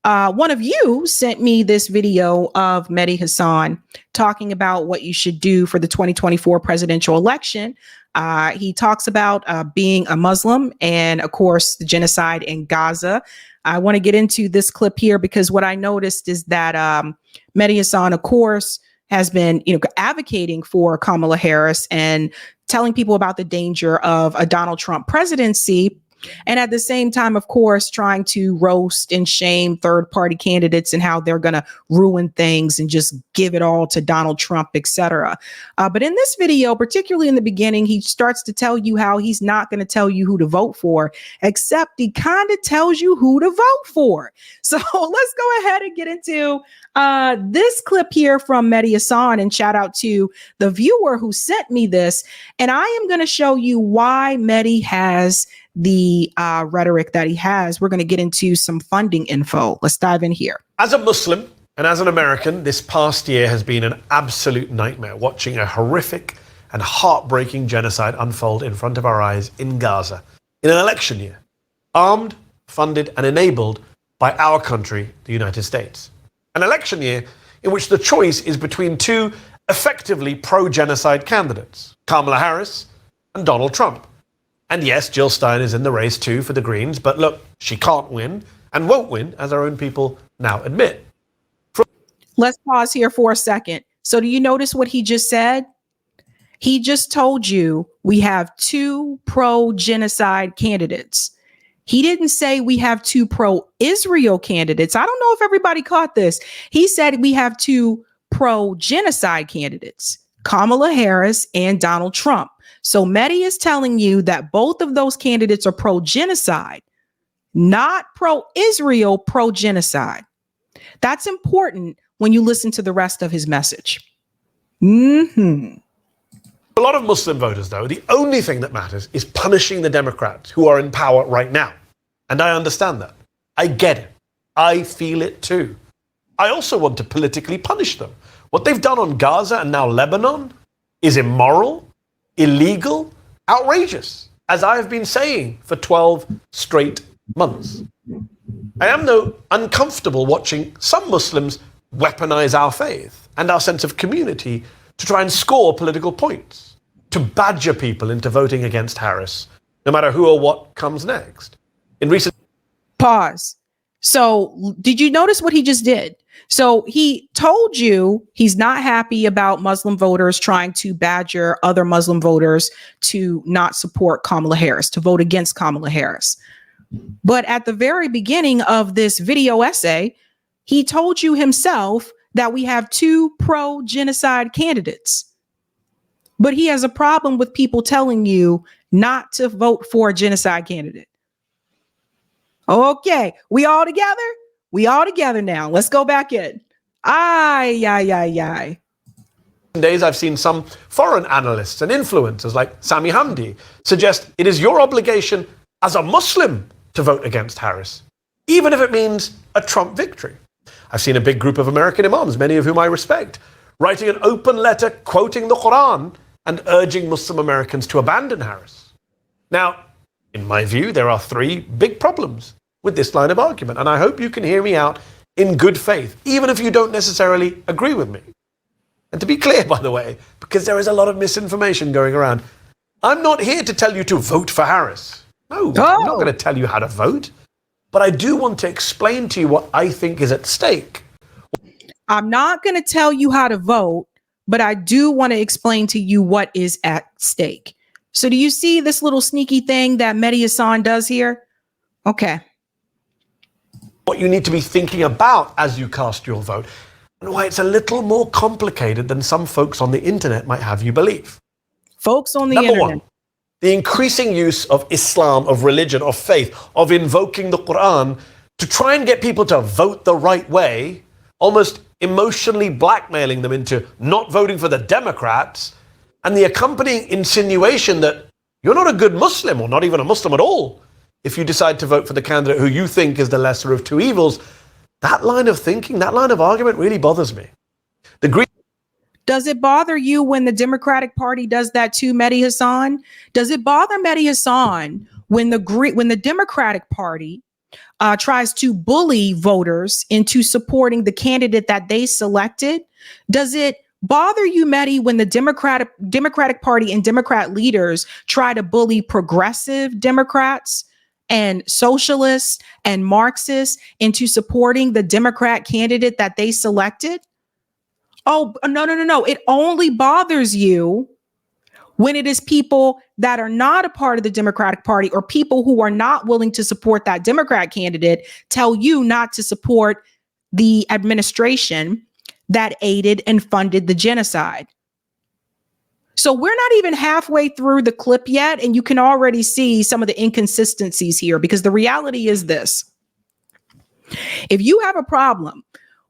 one of you sent me this video of Mehdi Hasan talking about what you should do for the 2024 presidential election. He talks about being a Muslim and, of course, the genocide in Gaza. I want to get into this clip here because what I noticed is that Mehdi Hasan, of course, has been advocating for Kamala Harris and telling people about the danger of a Donald Trump presidency. And at the same time, of course, trying to roast and shame third party candidates and how they're going to ruin things and just give it all to Donald Trump, etc. But in this video, particularly in the beginning, he starts to tell you how he's not going to tell you who to vote for, except he kind of tells you who to vote for. So let's go ahead and get into this clip here from Mehdi Hasan, and shout out to the viewer who sent me this. And I am going to show you why Mehdi has the rhetoric that he has. We're going to get into some funding info. Let's dive in here. As a Muslim and as an American, this past year has been an absolute nightmare, watching a horrific and heartbreaking genocide unfold in front of our eyes in Gaza in an election year, armed, funded, and enabled by our country, the United States. An election year in which the choice is between two effectively pro-genocide candidates, Kamala Harris and Donald Trump. And yes, Jill Stein is in the race too for the Greens, but look, she can't win and won't win, as our own people now admit. Let's pause here for a second. So do you notice what he just said? He just told you we have two pro-genocide candidates. He didn't say we have two pro-Israel candidates. I don't know if everybody caught this. He said we have two pro-genocide candidates, Kamala Harris and Donald Trump. So Mehdi is telling you that both of those candidates are pro-genocide, not pro-Israel, pro-genocide. That's important when you listen to the rest of his message. A lot of Muslim voters, though, the only thing that matters is punishing the Democrats who are in power right now. And I understand that. I get it. I feel it too. I also want to politically punish them. What they've done on Gaza and now Lebanon is immoral, illegal, outrageous, as I have been saying for 12 straight months. I am, though, uncomfortable watching some Muslims weaponize our faith and our sense of community to try and score political points, to badger people into voting against Harris, no matter who or what comes next. In recent... Pause. So did you notice what he just did? So he told you he's not happy about Muslim voters trying to badger other Muslim voters to not support Kamala Harris, to vote against Kamala Harris. But at the very beginning of this video essay, he told you himself that we have two pro-genocide candidates. But he has a problem with people telling you not to vote for a genocide candidate. Okay, we all together? We all together now. Let's go back in. Days I've seen some foreign analysts and influencers like Sami Hamdi suggest it is your obligation as a Muslim to vote against Harris, even if it means a Trump victory. I've seen a big group of American imams, many of whom I respect, writing an open letter quoting the Quran and urging Muslim Americans to abandon Harris. Now, in my view, there are three big problems with this line of argument, and I hope you can hear me out in good faith, even if you don't necessarily agree with me. And to be clear, by the way, because there is a lot of misinformation going around, I'm not here to tell you to vote for Harris. No, I'm not going to tell you how to vote, but I do want to explain to you what I think is at stake. I'm not going to tell you how to vote, but I do want to explain to you what is at stake. So do you see this little sneaky thing that Mehdi Hasan does here? Okay. What you need to be thinking about as you cast your vote, and why it's a little more complicated than some folks on the internet might have you believe. Folks on the Number internet. one, the increasing use of Islam, of religion, of faith, of invoking the Quran to try and get people to vote the right way, almost emotionally blackmailing them into not voting for the Democrats, and the accompanying insinuation that you're not a good Muslim, or not even a Muslim at all, if you decide to vote for the candidate who you think is the lesser of two evils. That line of thinking, that line of argument really bothers me. Does it bother you when the Democratic Party does that too, Mehdi Hasan? Does it bother Mehdi Hasan when the Democratic Party tries to bully voters into supporting the candidate that they selected, does it bother you, Mehdi, when the Democratic Party and Democrat leaders try to bully progressive Democrats and socialists and Marxists into supporting the Democrat candidate that they selected? Oh, no. It only bothers you when it is people that are not a part of the Democratic Party or people who are not willing to support that Democrat candidate tell you not to support the administration that aided and funded the genocide. So we're not even halfway through the clip yet, and you can already see some of the inconsistencies here, because the reality is this. If you have a problem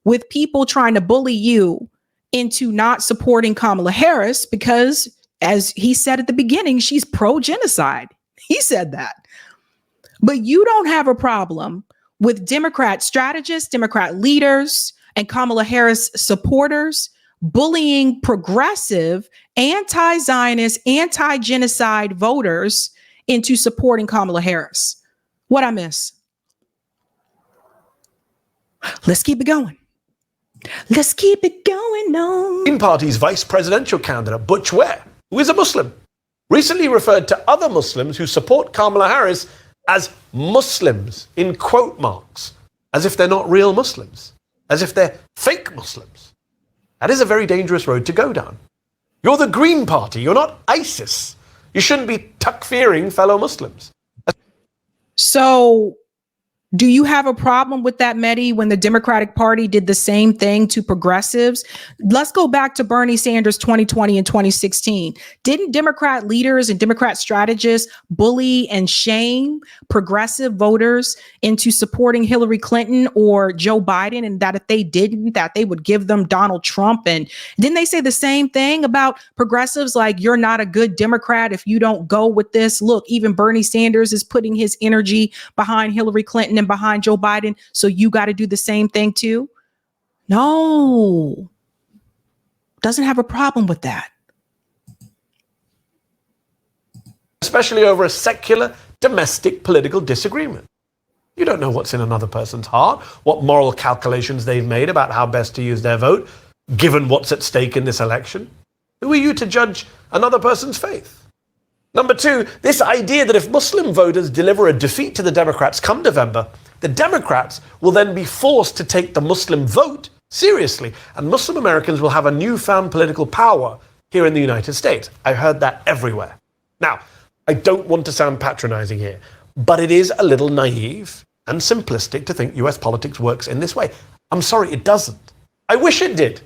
with people trying to bully you into not supporting Kamala Harris because, as he said at the beginning, she's pro-genocide. He said that. But you don't have a problem with Democrat strategists, Democrat leaders, and Kamala Harris supporters bullying progressive, anti-Zionist, anti-genocide voters into supporting Kamala Harris. What'd I miss? Let's keep it going. Let's keep it going on. Green Party's vice presidential candidate, Butch Ware, who is a Muslim, recently referred to other Muslims who support Kamala Harris as Muslims, in quote marks, as if they're not real Muslims, as if they're fake Muslims. That is a very dangerous road to go down. You're the Green Party, you're not ISIS. You shouldn't be takfiring fellow Muslims. So, do you have a problem with that, Mehdi, when the Democratic Party did the same thing to progressives? Let's go back to Bernie Sanders 2020 and 2016. Didn't Democrat leaders and Democrat strategists bully and shame progressive voters into supporting Hillary Clinton or Joe Biden, and that if they didn't, that they would give them Donald Trump? And didn't they say the same thing about progressives? Like, you're not a good Democrat if you don't go with this. Look, even Bernie Sanders is putting his energy behind Hillary Clinton and behind Joe Biden, so you got to do the same thing too? No, doesn't have a problem with that. Especially over a secular, domestic political disagreement. You don't know what's in another person's heart, what moral calculations they've made about how best to use their vote, given what's at stake in this election. Who are you to judge another person's faith? Number two, this idea that if Muslim voters deliver a defeat to the Democrats come November, the Democrats will then be forced to take the Muslim vote seriously, and Muslim Americans will have a newfound political power here in the United States. I heard that everywhere. Now, I don't want to sound patronizing here, but it is a little naive and simplistic to think US politics works in this way. I'm sorry, it doesn't. I wish it did.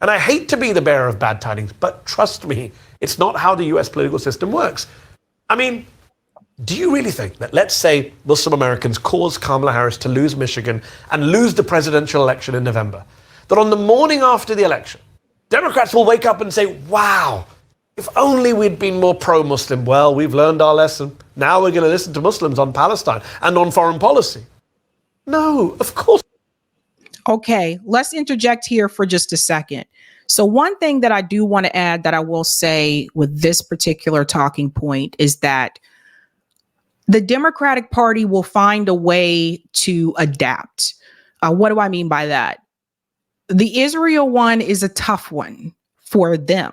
And I hate to be the bearer of bad tidings, but trust me, it's not how the US political system works. I mean, do you really think that, let's say, Muslim Americans cause Kamala Harris to lose Michigan and lose the presidential election in November, that on the morning after the election, Democrats will wake up and say, wow, if only we'd been more pro-Muslim. Well, we've learned our lesson. Now we're going to listen to Muslims on Palestine and on foreign policy. No, of course. Okay, let's interject here for just a second. So one thing that I do want to add that I will say with this particular talking point is that the Democratic Party will find a way to adapt. What do I mean by that? The Israel one is a tough one for them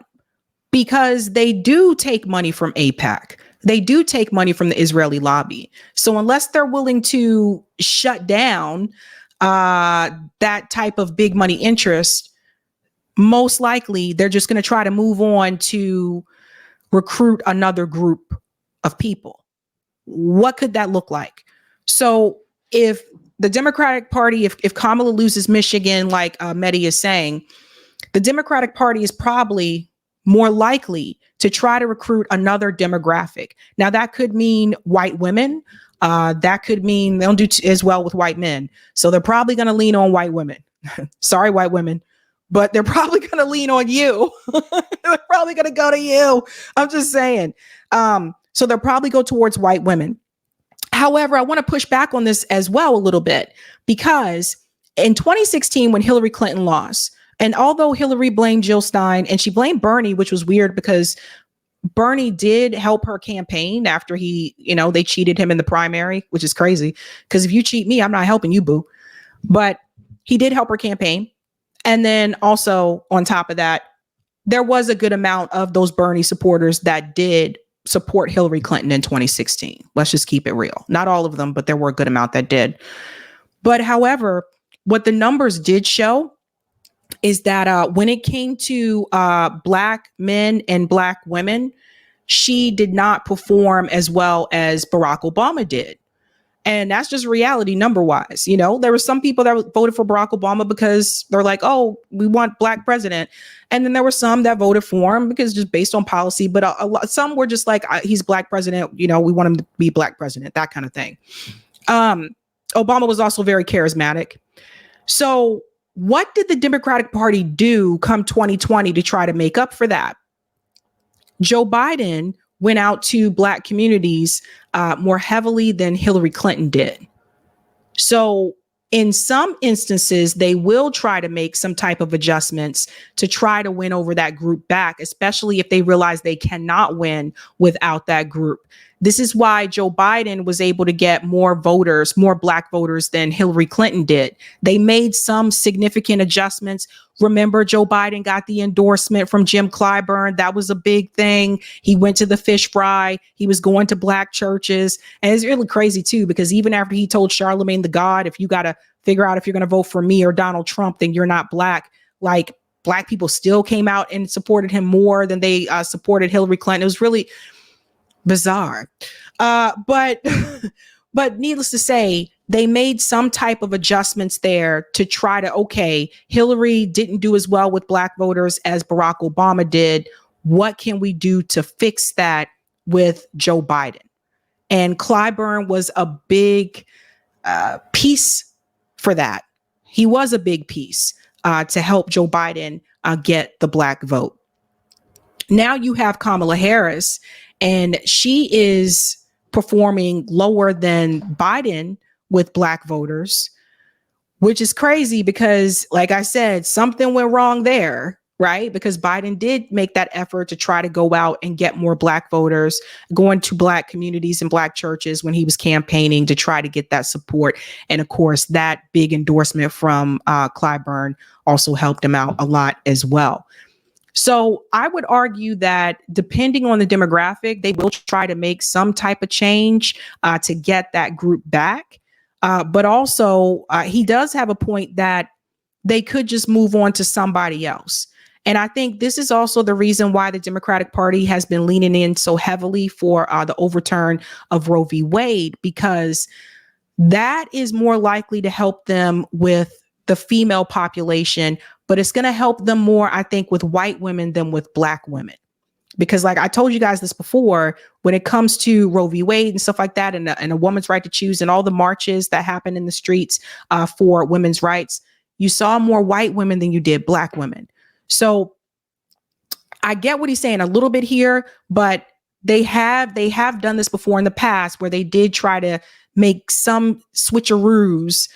because they do take money from AIPAC. They do take money from the Israeli lobby. So unless they're willing to shut down that type of big money interest, most likely they're just going to try to move on to recruit another group of people. What could that look like? So if the Democratic Party, if Kamala loses Michigan, like Mehdi is saying, the Democratic Party is probably more likely to try to recruit another demographic. Now, that could mean white women. That could mean they don't do as well with white men. So they're probably going to lean on white women. Sorry, white women, but they're probably going to lean on you. They're probably going to go to you. I'm just saying. So they'll probably go towards white women. However, I want to push back on this as well a little bit, because in 2016, when Hillary Clinton lost, and although Hillary blamed Jill Stein and she blamed Bernie, which was weird because Bernie did help her campaign after they cheated him in the primary, which is crazy. Because if you cheat me, I'm not helping you, boo. But he did help her campaign. And then also on top of that, there was a good amount of those Bernie supporters that did support Hillary Clinton in 2016. Let's just keep it real. Not all of them, but there were a good amount that did. But however, what the numbers did show is that when it came to Black men and Black women, she did not perform as well as Barack Obama did. And that's just reality number wise. There were some people that voted for Barack Obama because they're like, oh, we want Black president. And then there were some that voted for him because just based on policy. But some were just like, he's Black president. We want him to be Black president, that kind of thing. Obama was also very charismatic. So what did the Democratic Party do come 2020 to try to make up for that? Joe Biden went out to Black communities more heavily than Hillary Clinton did. So in some instances, they will try to make some type of adjustments to try to win over that group back, especially if they realize they cannot win without that group. This is why Joe Biden was able to get more voters, more Black voters than Hillary Clinton did. They made some significant adjustments. Remember, Joe Biden got the endorsement from Jim Clyburn. That was a big thing. He went to the fish fry. He was going to Black churches. And it's really crazy, too, because even after he told Charlemagne the God, if you got to figure out if you're going to vote for me or Donald Trump, then you're not Black. Like, Black people still came out and supported him more than they supported Hillary Clinton. It was really bizarre. But needless to say, they made some type of adjustments there to try to, okay, Hillary didn't do as well with Black voters as Barack Obama did. What can we do to fix that with Joe Biden? And Clyburn was a big piece for that. He was a big piece to help Joe Biden get the Black vote. Now you have Kamala Harris, and she is performing lower than Biden with Black voters, which is crazy because, like I said, something went wrong there, right? Because Biden did make that effort to try to go out and get more Black voters, going to Black communities and Black churches when he was campaigning to try to get that support. And of course, that big endorsement from Clyburn also helped him out a lot as well. So I would argue that depending on the demographic, they will try to make some type of change to get that group back. But also, he does have a point that they could just move on to somebody else. And I think this is also the reason why the Democratic Party has been leaning in so heavily for the overturn of Roe v. Wade, because that is more likely to help them with the female population, but it's going to help them more, I think, with white women than with Black women. Because like I told you guys this before, when it comes to Roe v. Wade and stuff like that, and a woman's right to choose and all the marches that happen in the streets for women's rights, you saw more white women than you did Black women. So I get what he's saying a little bit here, but they have done this before in the past where they did try to make some switcheroos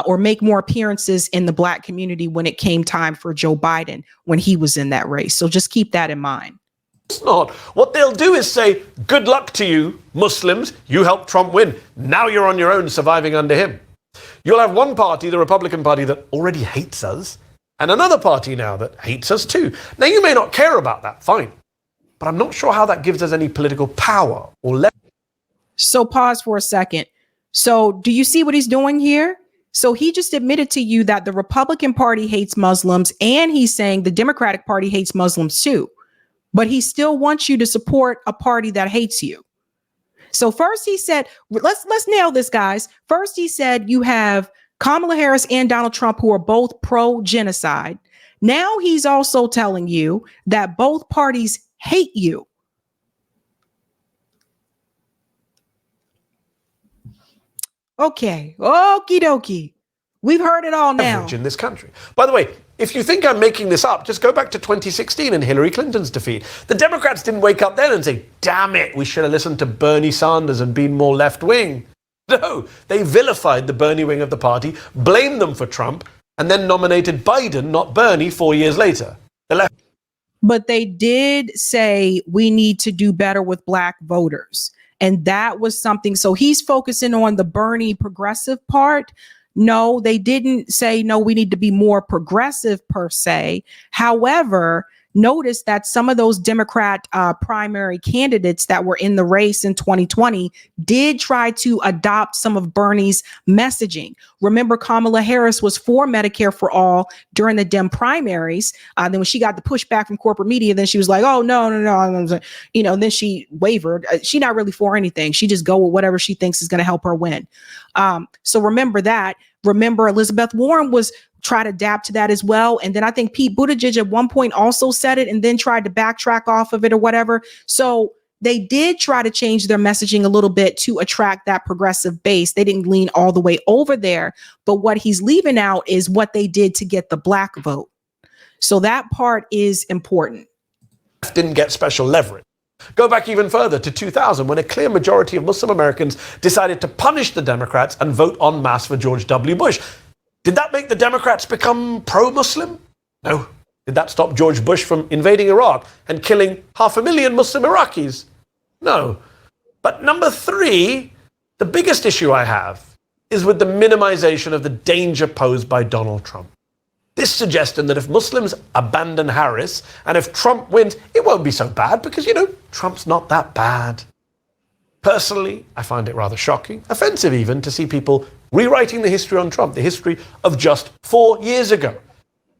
or make more appearances in the Black community when it came time for Joe Biden when he was in that race. So just keep that in mind. It's not. What they'll do is say, good luck to you, Muslims. You helped Trump win. Now you're on your own surviving under him. You'll have one party, the Republican Party, that already hates us, and another party now that hates us too. Now, you may not care about that, fine. But I'm not sure how that gives us any political power or leverage. So pause for a second. So do you see what he's doing here? So he just admitted to you that the Republican Party hates Muslims, and he's saying the Democratic Party hates Muslims too. But he still wants you to support a party that hates you. So first he said, let's nail this, guys. First he said you have Kamala Harris and Donald Trump who are both pro-genocide. Now he's also telling you that both parties hate you. Okay, okie dokie. We've heard it all now. In this country. By the way, if you think I'm making this up, just go back to 2016 and Hillary Clinton's defeat. The Democrats didn't wake up then and say, damn it, we should have listened to Bernie Sanders and been more left-wing. No, they vilified the Bernie wing of the party, blamed them for Trump, and then nominated Biden, not Bernie, 4 years later. The left. But they did say we need to do better with Black voters. And that was something. So he's focusing on the Bernie progressive part. No, they didn't say, no, we need to be more progressive per se. However, notice that some of those Democrat primary candidates that were in the race in 2020 did try to adopt some of Bernie's messaging. Remember, Kamala Harris was for Medicare for all during the Dem primaries. Then when she got the pushback from corporate media, then she was like, oh, no. Then she wavered. She's not really for anything. She just go with whatever she thinks is going to help her win. So remember that. Remember, Elizabeth Warren was try to adapt to that as well. And then I think Pete Buttigieg at one point also said it and then tried to backtrack off of it or whatever. So they did try to change their messaging a little bit to attract that progressive base. They didn't lean all the way over there. But what he's leaving out is what they did to get the Black vote. So that part is important. Didn't get special leverage. Go back even further to 2000, when a clear majority of Muslim Americans decided to punish the Democrats and vote en masse for George W. Bush. Did that make the Democrats become pro-Muslim? No. Did that stop George Bush from invading Iraq and killing 500,000 Muslim Iraqis? No. But number three, the biggest issue I have is with the minimization of the danger posed by Donald Trump. This suggesting that if Muslims abandon Harris and if Trump wins, it won't be so bad because, Trump's not that bad. Personally, I find it rather shocking, offensive even, to see people rewriting the history on Trump, the history of just 4 years ago.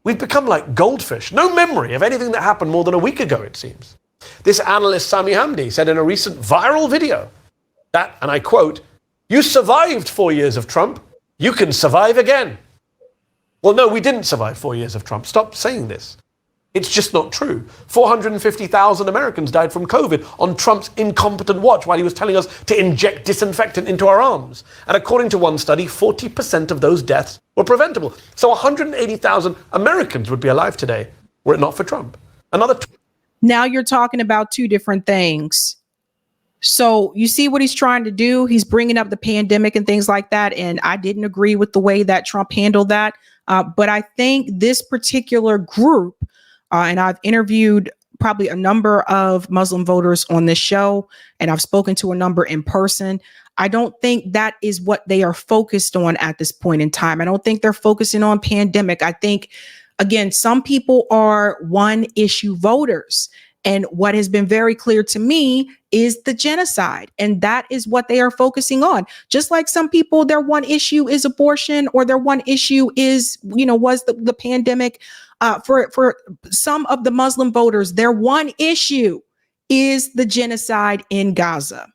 We've become like goldfish, no memory of anything that happened more than a week ago, it seems. This analyst, Sami Hamdi, said in a recent viral video that, and I quote, "You survived 4 years of Trump, you can survive again." Well, no, we didn't survive 4 years of Trump. Stop saying this. It's just not true. 450,000 Americans died from COVID on Trump's incompetent watch while he was telling us to inject disinfectant into our arms. And according to one study, 40% of those deaths were preventable. So 180,000 Americans would be alive today were it not for Trump. Now you're talking about two different things. So you see what he's trying to do? He's bringing up the pandemic and things like that. And I didn't agree with the way that Trump handled that. But I think this particular group, and I've interviewed probably a number of Muslim voters on this show, and I've spoken to a number in person. I don't think that is what they are focused on at this point in time. I don't think they're focusing on pandemic. I think, again, some people are one issue voters. And what has been very clear to me is the genocide. And that is what they are focusing on. Just like some people, their one issue is abortion, or their one issue is, was the pandemic. For some of the Muslim voters, their one issue is the genocide in Gaza.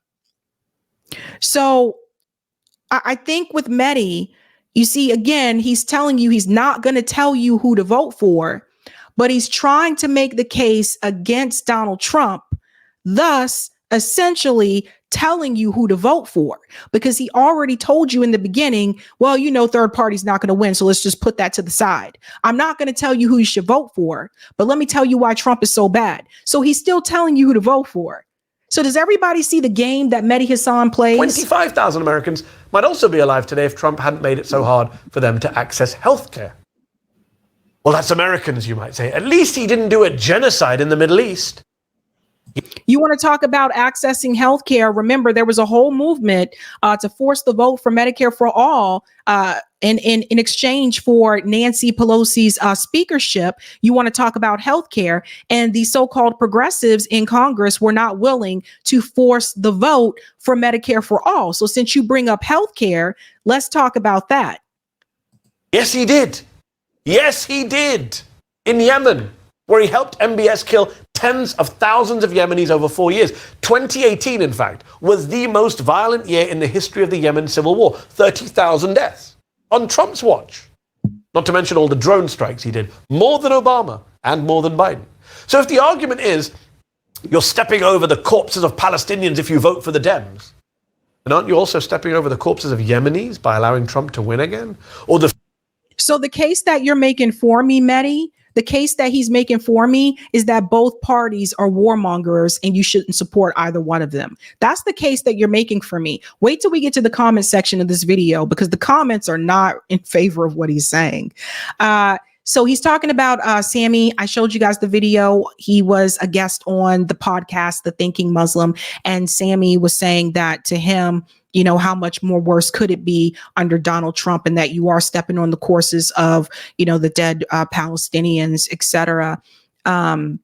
So I think with Mehdi, you see, again, he's telling you he's not going to tell you who to vote for, but he's trying to make the case against Donald Trump, thus essentially telling you who to vote for, because he already told you in the beginning, well, third party's not going to win, so let's just put that to the side. I'm not going to tell you who you should vote for, but let me tell you why Trump is so bad. So he's still telling you who to vote for. So does everybody see the game that Mehdi Hasan plays? 25,000 Americans might also be alive today if Trump hadn't made it so hard for them to access health care. Well, that's Americans, you might say. At least he didn't do a genocide in the Middle East. You want to talk about accessing healthcare? Remember, there was a whole movement to force the vote for Medicare for all in exchange for Nancy Pelosi's speakership. You want to talk about healthcare, and the so-called progressives in Congress were not willing to force the vote for Medicare for all. So since you bring up healthcare, let's talk about that. Yes, he did. Yes, he did. In Yemen, where he helped MBS kill tens of thousands of Yemenis over 4 years. 2018, in fact, was the most violent year in the history of the Yemen civil war. 30,000 deaths on Trump's watch. Not to mention all the drone strikes he did. More than Obama and more than Biden. So if the argument is you're stepping over the corpses of Palestinians if you vote for the Dems, then aren't you also stepping over the corpses of Yemenis by allowing Trump to win again? So the case that you're making for me, Mehdi, the case that he's making for me is that both parties are warmongers and you shouldn't support either one of them. That's the case that you're making for me. Wait till we get to the comment section of this video, because the comments are not in favor of what he's saying. So he's talking about Sammy. I showed you guys the video. He was a guest on the podcast, The Thinking Muslim. And Sammy was saying that to him, you know, how much more worse could it be under Donald Trump, and that you are stepping on the courses of, you know, the dead Palestinians, et cetera. And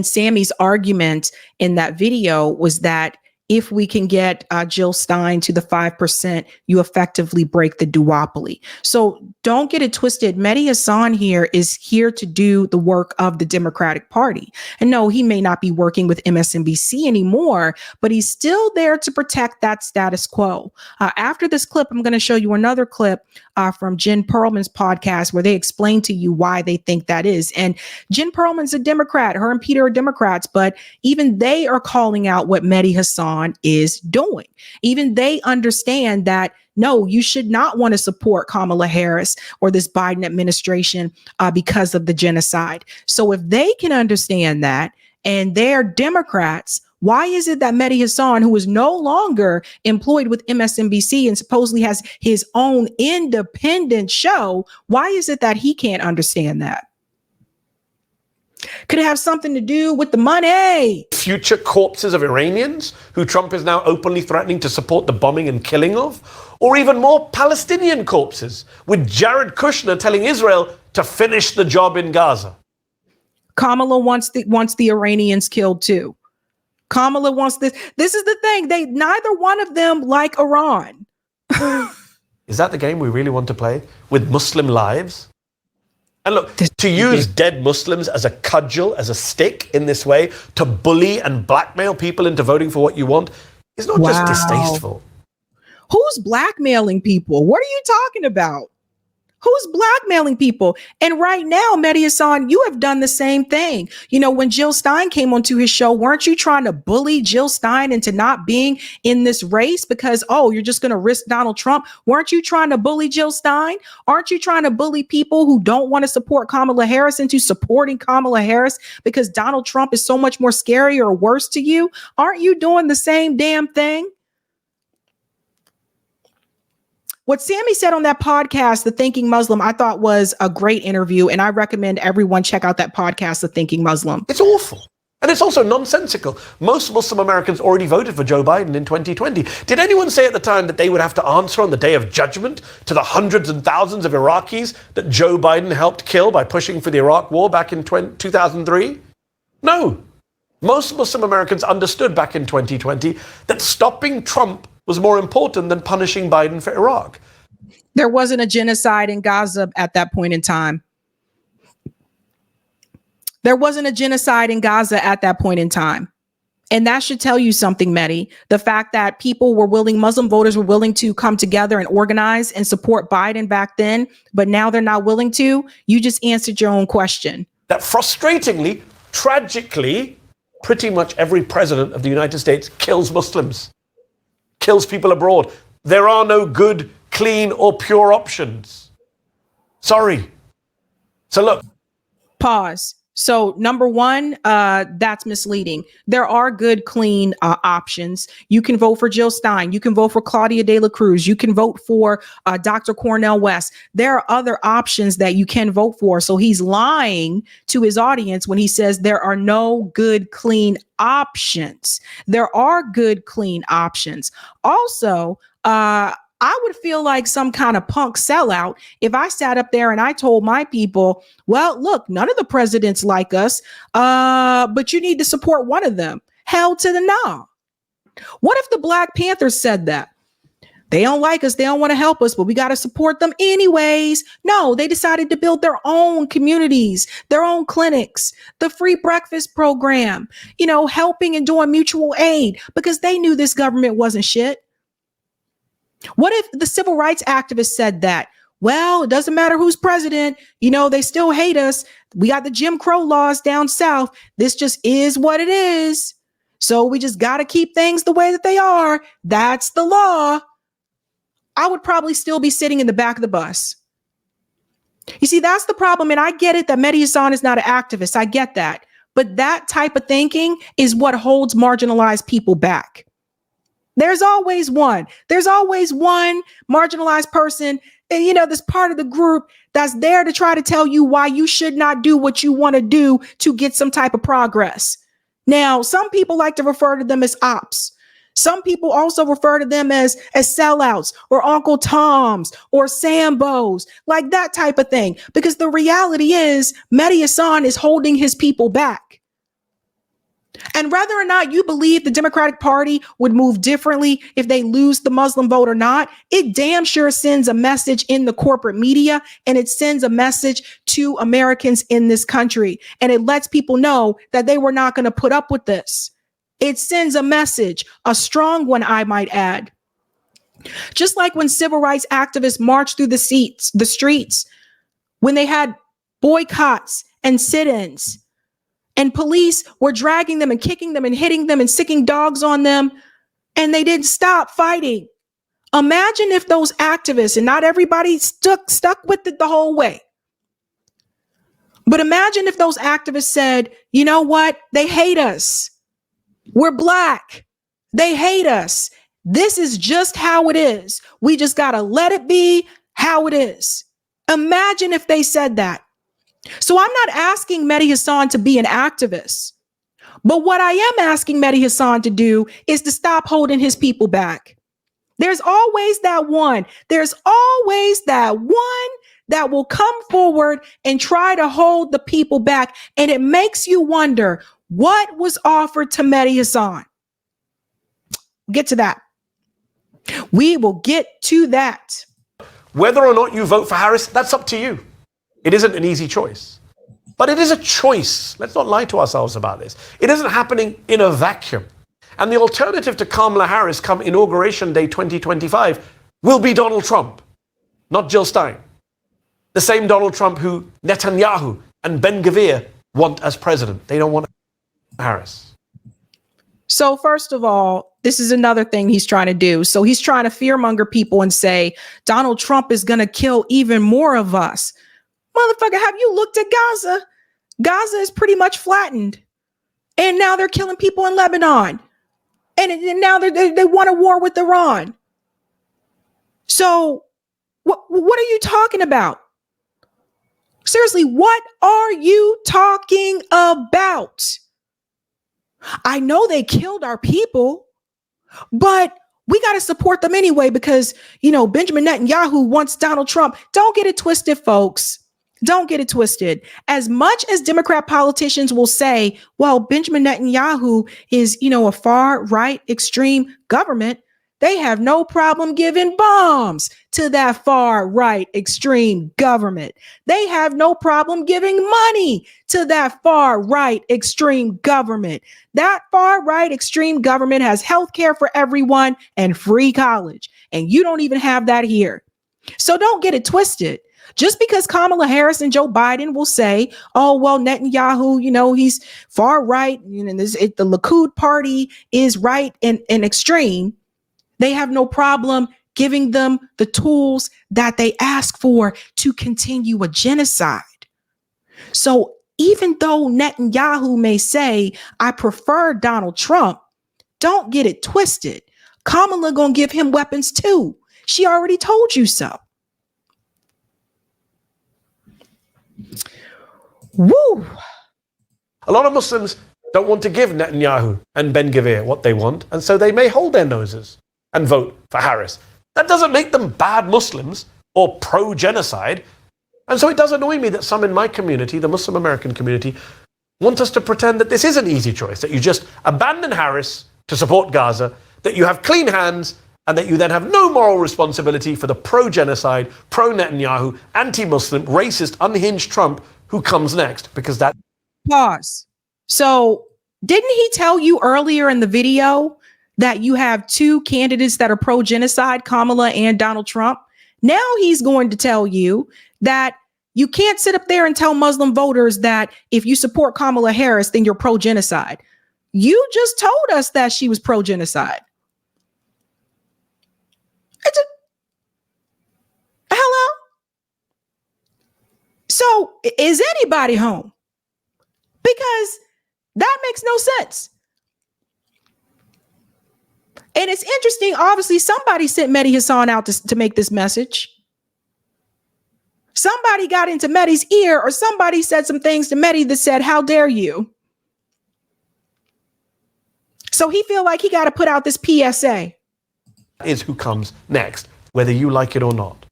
Sammy's argument in that video was that if we can get Jill Stein to the 5%, you effectively break the duopoly. So don't get it twisted. Mehdi Hasan here is here to do the work of the Democratic Party. And no, he may not be working with MSNBC anymore, but he's still there to protect that status quo. After this clip, I'm going to show you another clip from Jen Perlman's podcast where they explain to you why they think that is. And Jen Perlman's a Democrat. Her and Peter are Democrats, but even they are calling out what Mehdi Hasan is doing. Even they understand that, no, you should not want to support Kamala Harris or this Biden administration because of the genocide. So if they can understand that and they're Democrats, why is it that Mehdi Hasan, who is no longer employed with MSNBC and supposedly has his own independent show, why is it that he can't understand that? Could it have something to do with the money? Future corpses of Iranians who Trump is now openly threatening to support the bombing and killing of? Or even more Palestinian corpses, with Jared Kushner telling Israel to finish the job in Gaza? Kamala wants the Iranians killed too. Kamala wants this. This is the thing. Neither one of them like Iran. Is that the game we really want to play with Muslim lives? And look, to use dead Muslims as a cudgel, as a stick in this way, to bully and blackmail people into voting for what you want, is not just distasteful. Who's blackmailing people? What are you talking about? Who's blackmailing people? And right now, Mehdi Hasan, you have done the same thing. You know, when Jill Stein came onto his show, weren't you trying to bully Jill Stein into not being in this race because, oh, you're just going to risk Donald Trump? Weren't you trying to bully Jill Stein? Aren't you trying to bully people who don't want to support Kamala Harris into supporting Kamala Harris because Donald Trump is so much more scary or worse to you? Aren't you doing the same damn thing? What Sammy said on that podcast, The Thinking Muslim, I thought was a great interview, and I recommend everyone check out that podcast, The Thinking Muslim. It's awful. And it's also nonsensical. Most Muslim Americans already voted for Joe Biden in 2020. Did anyone say at the time that they would have to answer on the day of judgment to the hundreds and thousands of Iraqis that Joe Biden helped kill by pushing for the Iraq war back in 2003? No. Most Muslim Americans understood back in 2020 that stopping Trump was more important than punishing Biden for Iraq. There wasn't a genocide in Gaza at that point in time. There wasn't a genocide in Gaza at that point in time. And that should tell you something, Mehdi. The fact that people were willing, Muslim voters were willing to come together and organize and support Biden back then, but now they're not willing to. You just answered your own question. That frustratingly, tragically, pretty much every president of the United States kills Muslims. Kills people abroad. There are no good, clean, or pure options. Sorry. So look. Pause. So number one, that's misleading. There are good, clean options. You can vote for Jill Stein. You can vote for Claudia De La Cruz. You can vote for Dr. Cornel West. There are other options that you can vote for. So he's lying to his audience when he says there are no good, clean options. There are good, clean options. Also, I would feel like some kind of punk sellout if I sat up there and I told my people, well, look, none of the presidents like us, but you need to support one of them. Hell to the no. What if the Black Panthers said that? They don't like us. They don't want to help us, but we got to support them anyways. No, they decided to build their own communities, their own clinics, the free breakfast program, you know, helping and doing mutual aid because they knew this government wasn't shit. What if the civil rights activists said that? Well, it doesn't matter who's president. You know, they still hate us. We got the Jim Crow laws down south. This just is what it is. So we just got to keep things the way that they are. That's the law. I would probably still be sitting in the back of the bus. You see, that's the problem. And I get it that Mehdi Hasan is not an activist. I get that. But that type of thinking is what holds marginalized people back. There's always one. There's always one marginalized person this part of the group that's there to try to tell you why you should not do what you want to do to get some type of progress. Now, some people like to refer to them as ops. Some people also refer to them as sellouts or Uncle Toms or Sambos, like that type of thing. Because the reality is Mehdi Hasan is holding his people back. And whether or not you believe the Democratic Party would move differently if they lose the Muslim vote or not, it damn sure sends a message in the corporate media, and it sends a message to Americans in this country. And it lets people know that they were not going to put up with this. It sends a message, a strong one, I might add. Just like when civil rights activists marched through the streets, when they had boycotts and sit-ins, and police were dragging them and kicking them and hitting them and sicking dogs on them, and they didn't stop fighting. Imagine if those activists, and not everybody stuck with it the whole way, but imagine if those activists said, you know what? They hate us. We're Black. They hate us. This is just how it is. We just got to let it be how it is. Imagine if they said that. So I'm not asking Mehdi Hasan to be an activist, but what I am asking Mehdi Hasan to do is to stop holding his people back. There's always that one. There's always that one that will come forward and try to hold the people back. And it makes you wonder, what was offered to Mehdi Hasan? Get to that. We will get to that. Whether or not you vote for Harris, that's up to you. It isn't an easy choice, but it is a choice. Let's not lie to ourselves about this. It isn't happening in a vacuum. And the alternative to Kamala Harris come Inauguration Day 2025 will be Donald Trump, not Jill Stein. The same Donald Trump who Netanyahu and Ben Gvir want as president. They don't want Harris. So first of all, this is another thing he's trying to do. So he's trying to fearmonger people and say, Donald Trump is going to kill even more of us. Motherfucker, have you looked at Gaza? Gaza is pretty much flattened. And now they're killing people in Lebanon. And now they want a war with Iran. So what are you talking about? Seriously, what are you talking about? I know they killed our people, but we got to support them anyway because, Benjamin Netanyahu wants Donald Trump. Don't get it twisted, folks. Don't get it twisted. As much as Democrat politicians will say, well, Benjamin Netanyahu is, a far right extreme government, they have no problem giving bombs to that far right extreme government. They have no problem giving money to that far right extreme government. That far right extreme government has health care for everyone and free college. And you don't even have that here. So don't get it twisted. Just because Kamala Harris and Joe Biden will say, oh, well, Netanyahu, he's far right, the Likud party is right and extreme, they have no problem giving them the tools that they ask for to continue a genocide. So even though Netanyahu may say, I prefer Donald Trump, don't get it twisted. Kamala gonna give him weapons too. She already told you so. Woo! A lot of Muslims don't want to give Netanyahu and Ben Gvir what they want, and so they may hold their noses and vote for Harris. That doesn't make them bad Muslims or pro-genocide. And so it does annoy me that some in my community, the Muslim American community, want us to pretend that this is an easy choice, that you just abandon Harris to support Gaza, that you have clean hands, and that you then have no moral responsibility for the pro-genocide, pro-Netanyahu, anti-Muslim, racist, unhinged Trump who comes next, because that... Pause. So didn't he tell you earlier in the video that you have two candidates that are pro-genocide, Kamala and Donald Trump? Now he's going to tell you that you can't sit up there and tell Muslim voters that if you support Kamala Harris, then you're pro-genocide. You just told us that she was pro-genocide. Hello? So is anybody home? Because that makes no sense. And it's interesting. Obviously, somebody sent Mehdi Hasan out to make this message. Somebody got into Mehdi's ear, or somebody said some things to Mehdi that said, how dare you? So he feel like he got to put out this PSA. Is who comes next, whether you like it or not.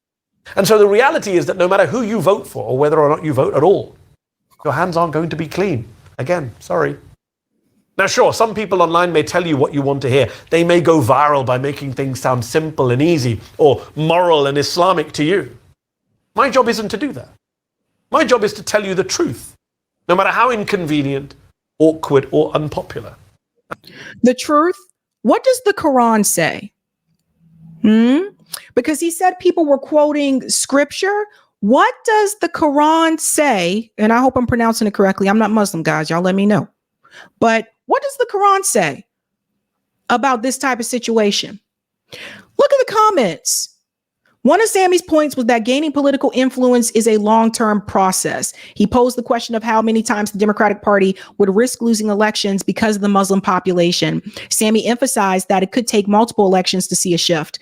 And so the reality is that no matter who you vote for, or whether or not you vote at all, your hands aren't going to be clean. Again, sorry. Now, sure, some people online may tell you what you want to hear. They may go viral by making things sound simple and easy, or moral and Islamic to you. My job isn't to do that. My job is to tell you the truth, no matter how inconvenient, awkward, or unpopular. The truth? What does the Quran say? Because he said people were quoting scripture. What does the Quran say? And I hope I'm pronouncing it correctly. I'm not Muslim, guys. Y'all let me know. But what does the Quran say about this type of situation? Look at the comments. One of Sammy's points was that gaining political influence is a long-term process. He posed the question of how many times the Democratic Party would risk losing elections because of the Muslim population. Sammy emphasized that it could take multiple elections to see a shift.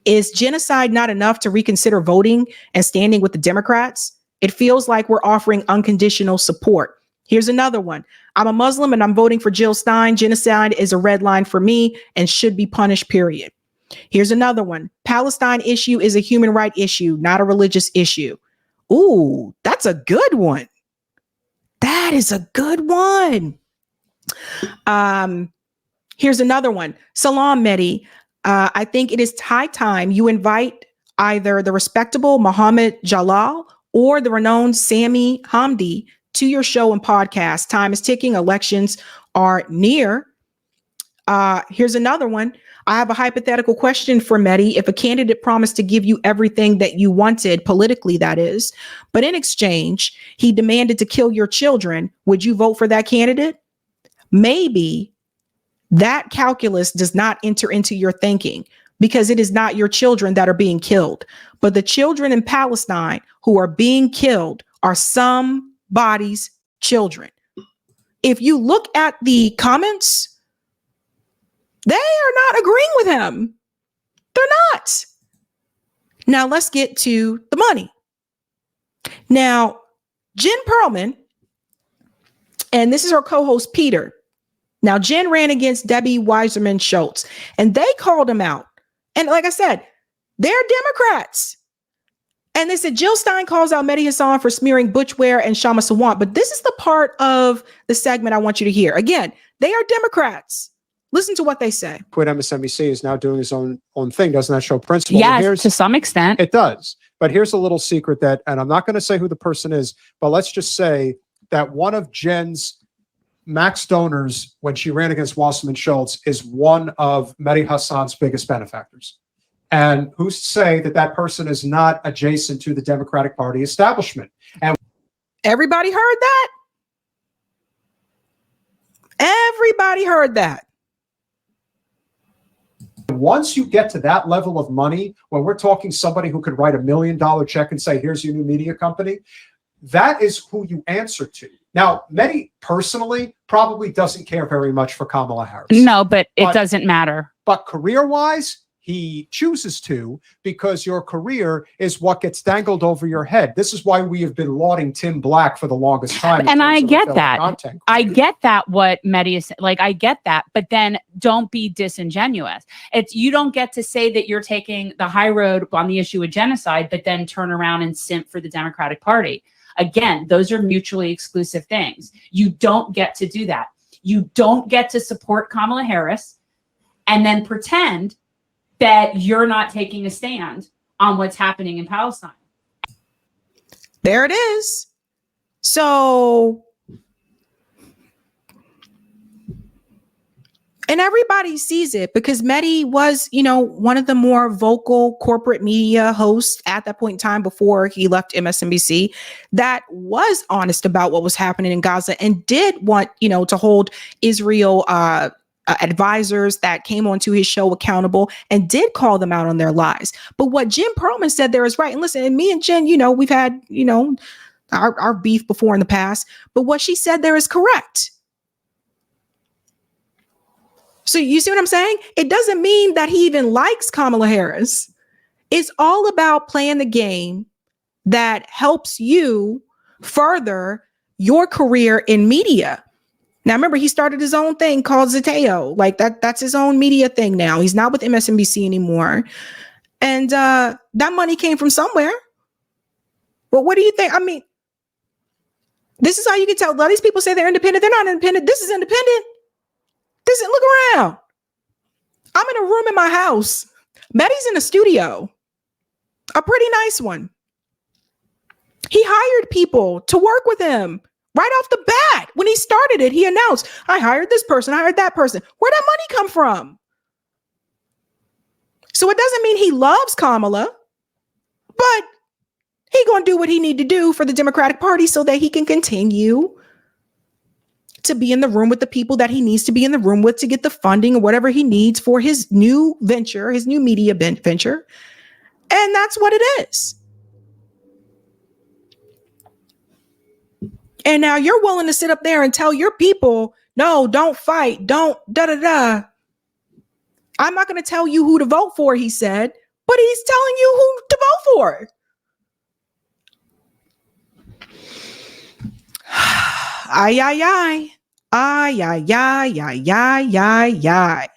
Is genocide not enough to reconsider voting and standing with the Democrats? It feels like we're offering unconditional support. Here's another one. I'm a Muslim and I'm voting for Jill Stein. Genocide is a red line for me and should be punished, period. Here's another one. Palestine issue is a human rights issue, not a religious issue. Ooh, that's a good one. That is a good one. Here's another one. Salam, Mehdi. I think it is high time you invite either the respectable Muhammad Jalal or the renowned Sammy Hamdi to your show and podcast. Time is ticking. Elections are near. Here's another one. I have a hypothetical question for Mehdi. If a candidate promised to give you everything that you wanted, politically that is, but in exchange, he demanded to kill your children, would you vote for that candidate? Maybe that calculus does not enter into your thinking because it is not your children that are being killed, but the children in Palestine who are being killed are somebody's children. If you look at the comments, they are not agreeing with him. They're not. Now let's get to the money. Now, Jen Perlman, and this is her co-host Peter. Now, Jen ran against Debbie Weiserman Schultz, and they called him out. And like I said, they're Democrats. And they said Jill Stein calls out Mehdi Hasan for smearing Butchware and Shama Sawant. But this is the part of the segment I want you to hear. Again, they are Democrats. Listen to what they say. Quit MSNBC is now doing his own thing. Doesn't that show principle? Yes, to some extent. It does. But here's a little secret that, and I'm not going to say who the person is, but let's just say that one of Jen's max donors when she ran against Wasserman Schultz is one of Mehdi Hasan's biggest benefactors. And who's to say that that person is not adjacent to the Democratic Party establishment? And everybody heard that? Everybody heard that. Once you get to that level of money, when we're talking somebody who could write $1 million check and say, here's your new media company, that is who you answer to. Now, Mehdi personally probably doesn't care very much for Kamala Harris. No, but it doesn't matter. But career-wise, he chooses to, because your career is what gets dangled over your head. This is why we have been lauding Tim Black for the longest time. And I get that. I get that what Mehdi is like. I get that. But then don't be disingenuous. You don't get to say that you're taking the high road on the issue of genocide, but then turn around and simp for the Democratic Party. Again, those are mutually exclusive things. You don't get to do that. You don't get to support Kamala Harris and then pretend that you're not taking a stand on what's happening in Palestine. There it is. So, and everybody sees it because Mehdi was, one of the more vocal corporate media hosts at that point in time before he left MSNBC that was honest about what was happening in Gaza and did want, to hold Israel advisors that came onto his show accountable and did call them out on their lies. But what Jen Perlman said there is right. And listen, and me and Jen, we've had, our beef before in the past, but what she said there is correct. So you see what I'm saying? It doesn't mean that he even likes Kamala Harris. It's all about playing the game that helps you further your career in media. Now, remember, he started his own thing called Zateo. Like that's his own media thing now. He's not with MSNBC anymore. And that money came from somewhere. But what do you think? I mean, this is how you can tell. A lot of these people say they're independent. They're not independent. This is independent. Look around. I'm in a room in my house. Mehdi's in a studio, a pretty nice one. He hired people to work with him right off the bat. When he started it, he announced, I hired this person, I hired that person. Where'd that money come from? So it doesn't mean he loves Kamala, but he gonna do what he need to do for the Democratic Party so that he can continue to be in the room with the people that he needs to be in the room with to get the funding or whatever he needs for his new venture, his new media venture. And that's what it is. And now you're willing to sit up there and tell your people, no, don't fight, don't da-da-da. I'm not going to tell you who to vote for, he said, but he's telling you who to vote for. Ay, ay, ay. Ay, ay, ay, ay, ay, ay, ay.